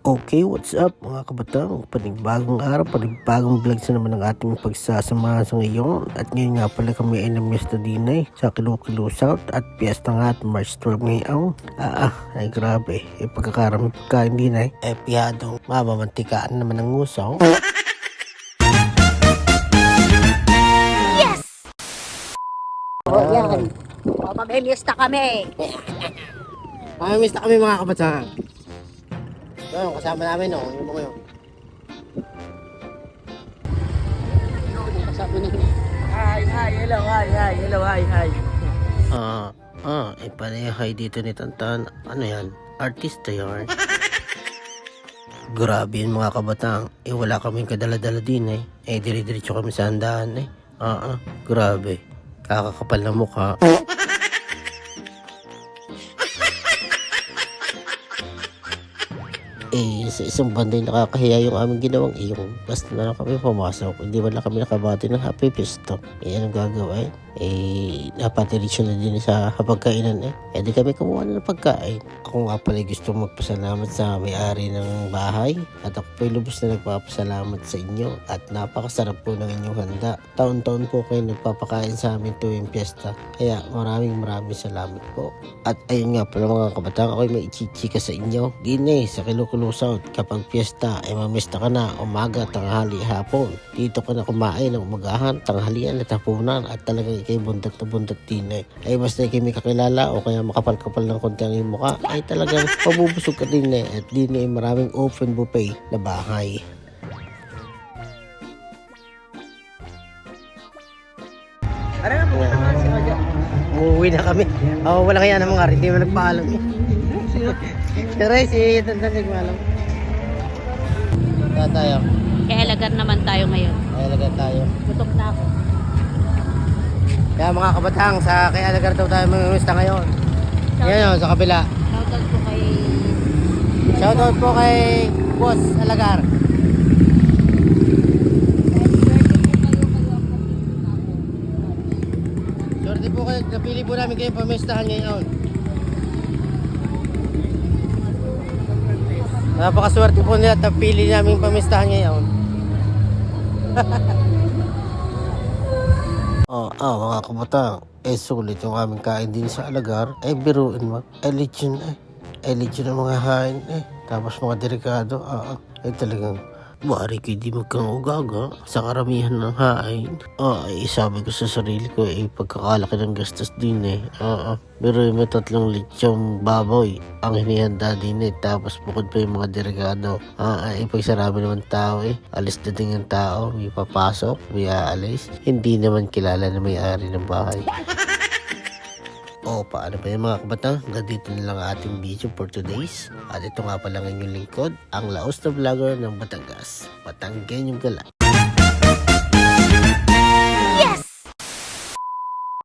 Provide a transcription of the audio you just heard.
Okay, what's up mga kabatang? Panibagong araw, panibagong vlog sa naman ang ating pagsasamahan sa ngayon. At ngayon nga pala kami ay namiesta din sa Kilo South at piyesta nga at March 12 ngayon. Ay grabe, pagkakarami pagkain din piyadong mamamantikaan naman ang ngusaw. Yes! Yan. Mamimiesta kami. Mamimiesta kami mga kabatang. Yung kasama namin yung mga yun. Kasama namin. Hi. Panay hi dito ni Tantan. Ano yan? Artista yan. Grabe yun mga kabatang. Wala kaming kadala-dala din dire-diretso kami sa handaan grabe. Kakakapal na mukha. Sa isang banday nakakahiya yung aming ginawang yung basta na lang kami pumasok, hindi man lang kami nakabati ng happy fiesta. Anong gagawin? Napatirisyo na din sa pagkainan di kami kumuha na ng pagkain. Ako nga pala gusto magpasalamat sa may-ari ng bahay at ako po lubos na nagpapasalamat sa inyo at napakasarap po ng inyong handa. Taon-taon po kayo nagpapakain sa amin tuwing piyesta, kaya maraming salamat po. At ayun nga pala mga kabatang, ako'y may ichichika sa inyo din sa Kilo South. Kapag piyesta ay mamista ka na umaga, tanghali, hapon. Dito ka na kumain ng umagahan, tanghalian at hapunan at talagang ikay bundat na bundat din ay basta ikay may kakilala o kaya makapal-kapal ng konti ang iyong mukha ay talagang pabubusog ka din at din maraming open buffet na bahay. Uuwi na kami. Wala kaya ng mga rin, hindi mo nagpaalam Pero si Tantan nagpaalam. Kaya tayo. Kaya lagar naman tayo ngayon. Tutok na ako. Kaya mga kabatang, sa kaya lagar daw tayo mamimista ngayon. Yan sa kabila. Shoutout po kay Boss Alagar. Swerte po kayo, napili po namin kayo pamistahan ngayon. Napakaswerte po nila at napili namin pamistahan ngayon. Mga kabatang, sulit yung aming kain din sa Alagar. Biruin mo, lechon ang mga hain tapos mga delikado, talagang maaari ko di magkangugaga sa karamihan ng hain. Sabi ko sa sarili ko, pagkakalaki ng gastos din pero may 3 lechong baboy ang hinihanda din tapos bukod pa yung mga delikado. Pagsarami naman tao alis na din yung tao, may papasok, may aalis, hindi naman kilala na may-ari ng bahay. Paano ba yung mga kabatang? Dito na lang ang ating video for today's. At ito nga pala ang inyong lingkod, ang laos na vlogger ng Batangas, Batanggenyong Gala.